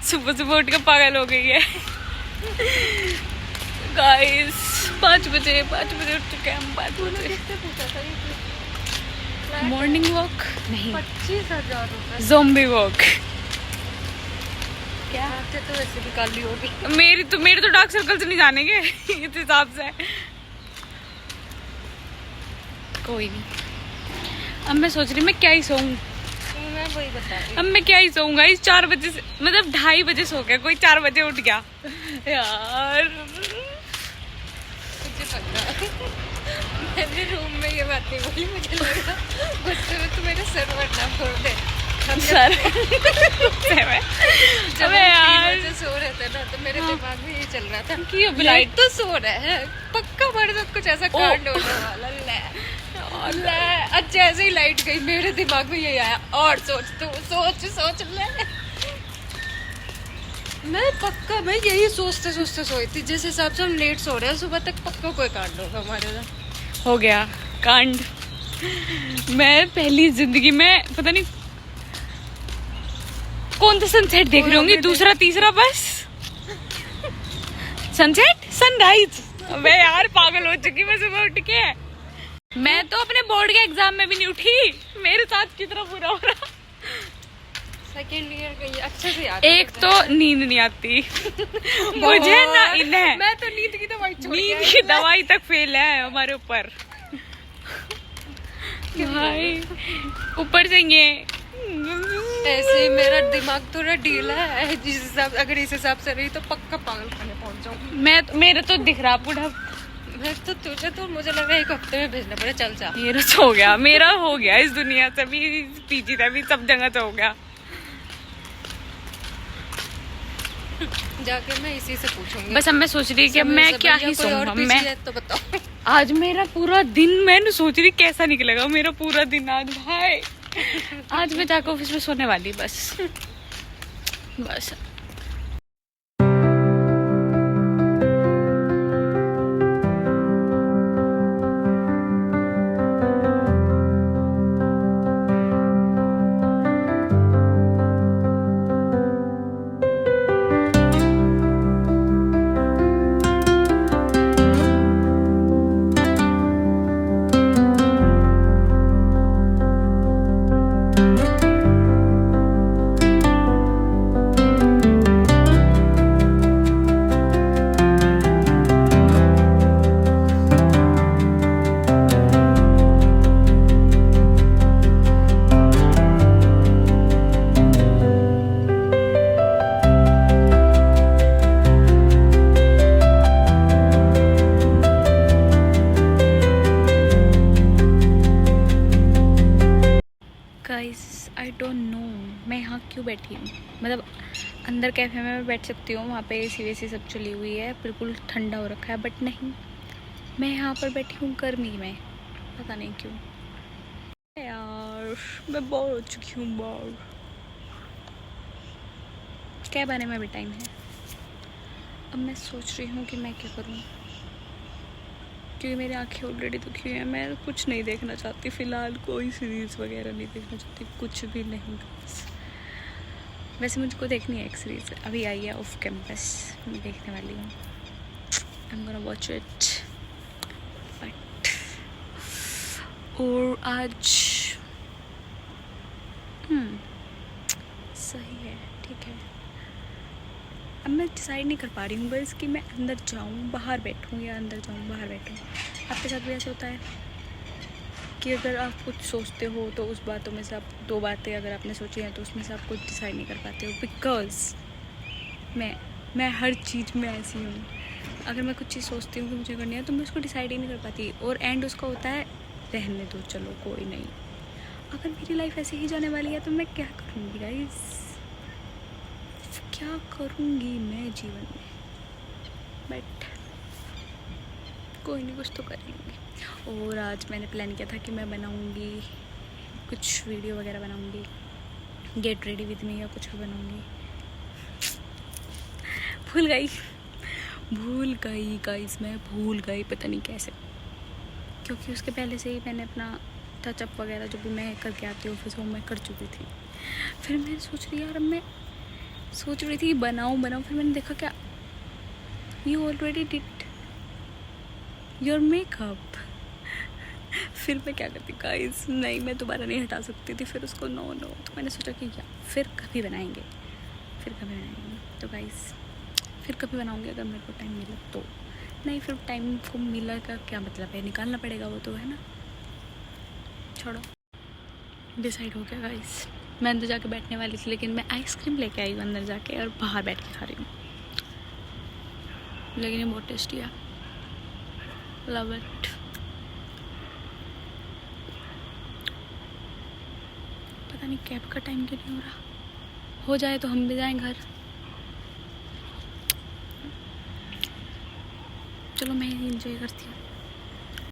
सुबह सुबह उठ के पागल हो गई है गाइस। 5 बजे उठ चुके हैं हम। 5 बजे मॉर्निंग वॉक नहीं, 25,000 रुपये ज़ॉम्बी वॉक। क्या तो वैसे भी काली होगी। मेरे तो डार्क सर्कल से नहीं जानेंगे इस हिसाब से। कोई नहीं, अब मैं सोच रही मैं क्या ही सोऊं। मैं वही बता रही अब मैं क्या ही सोऊंगा। इस 4 बजे से, मतलब 2:30 बजे सो गया, कोई 4 बजे उठ गया यार। मुझे पता मैंने रूम में ये बात नहीं बोली, मुझे लगा गुस्से में तो मेरे सर वरना फोड़ दे सर जब अबे यार बजे सो रहे थे ना तो मेरे दिमाग में ये चल रहा था कि अब लाइट तो सो रहा है, पक्का हमारे साथ कुछ ऐसा कांड होने वाला। ले आज जैसे ही लाइट गई मेरे दिमाग में यही आया, और सोच तू सोच ले। मैं पक्का मैं यही सोचते सोई थी, जिस हिसाब से हम लेट सो रहे हैं सुबह तक पक्का कोई कांड होगा हमारे साथ। हो गया कांड। मैं पहली जिंदगी में पता नहीं कौन सा सनसेट देख रही होंगी, दूसरा तीसरा बस। Sunset sunrise. अबे यार पागल हो चुकी मैं सुबह उठ के। मैं तो अपने बोर्ड के एग्जाम में भी नहीं उठी, मेरे साथ कितना बुरा हो रहा। सेकेंड ईयर गई अच्छे से याद। एक तो नींद नहीं आती मुझे ना इन्हें। मैं तो नींद की दवाई छोड़ नींद की दवाई तक फेल है हमारे ऊपर भाई। ऊपर से ये ऐसे ही मेरा दिमाग थोड़ा ढीला है, जिस हिसाब अगर इस हिसाब से रही तो पक्का पागल खाने पहुंच जाऊंगी। मेरे तो दिख रहा पूरा। मैं तो तुझे तो मुझे लगा 1 हफ्ते में भेजना पड़े, चल जा। मेरा हो गया इस दुनिया से भी, पीजी से भी, सब जगह से हो गया। जाके मैं इसी से पूछूंगी। बस अब मैं सोच रही कि मैं क्या ही सोऊंगा। मैं तो बताओ आज मेरा पूरा दिन, मैंने सोच रही कैसा निकलेगा मेरा पूरा दिन आज भाई। आज मैं जाकर ऑफिस में सोने वाली बस। आई डोंट नो मैं यहाँ क्यों बैठी हूँ। मतलब अंदर कैफे में मैं बैठ सकती हूँ, वहाँ पे एसी वेसी सब चली हुई है, बिल्कुल ठंडा हो रखा है, बट नहीं, मैं यहाँ पर बैठी हूँ गर्मी में, पता नहीं क्यों यार। मैं बोर हो चुकी हूँ, बोर। कैब आने में भी टाइम है। अब मैं सोच रही हूँ कि मैं क्या करूँ, क्योंकि मेरी आंखें ऑलरेडी दुखी हुई हैं। मैं कुछ नहीं देखना चाहती फ़िलहाल, कोई सीरीज़ वगैरह नहीं देखना चाहती, कुछ भी नहीं। वैसे मुझको देखनी है एक सीरीज़, अभी आई है ऑफ कैंपस, मैं देखने वाली हूँ। I am gonna watch it. But और आज सही है, ठीक है। अब मैं डिसाइड नहीं कर पा रही हूँ बस कि मैं अंदर जाऊँ बाहर बैठूँ या अंदर जाऊँ बाहर बैठूँ। आपके साथ भी ऐसा होता है कि अगर आप कुछ सोचते हो तो उस बातों में से आप 2 बातें अगर आपने सोची हैं तो उसमें से आप कुछ डिसाइड नहीं कर पाते हो। बिकॉज़ मैं हर चीज़ में ऐसी हूँ, अगर मैं कुछ चीज़ सोचती हूँ कि मुझे करनी है तो मैं उसको डिसाइड ही नहीं कर पाती, और एंड उसका होता है रहने दो, चलो कोई नहीं। अगर मेरी लाइफ ऐसे ही जाने वाली है तो मैं क्या करूँगी गाइस, क्या करूँगी मैं जीवन में। बट कोई नहीं, कुछ तो करेंगे। और आज मैंने प्लान किया था कि मैं बनाऊँगी कुछ वीडियो वगैरह बनाऊँगी, गेट रेडी विद मी या कुछ भी बनाऊँगी। भूल गई गाइस, मैं भूल गई, पता नहीं कैसे, क्योंकि उसके पहले से ही मैंने अपना टचअप वगैरह जो भी मैं करके आती हूँ ऑफिस वो मैं कर चुकी थी। फिर मैं सोच रही यार अब मैं सोच रही थी बनाऊं, फिर मैंने देखा क्या, you already did your makeup. फिर मैं क्या करती गाइस, नहीं मैं दोबारा नहीं हटा सकती थी फिर उसको, नो। तो मैंने सोचा कि या फिर कभी बनाएंगे। तो गाइस फिर कभी बनाऊंगी अगर मेरे को टाइम मिला तो। नहीं, फिर टाइम को मिला का क्या मतलब है, निकालना पड़ेगा वो तो, है ना। छोड़ो, डिसाइड हो गया गाइस। मैं अंदर जाके बैठने वाली थी, लेकिन मैं आइसक्रीम लेके आई हूँ अंदर जाके और बाहर बैठ के खा रही हूँ। लेकिन ये बहुत टेस्टी है, लव इट। पता नहीं कैब का टाइम क्यों नहीं हो रहा, हो जाए तो हम भी जाएं घर। चलो मैं एंजॉय करती हूँ।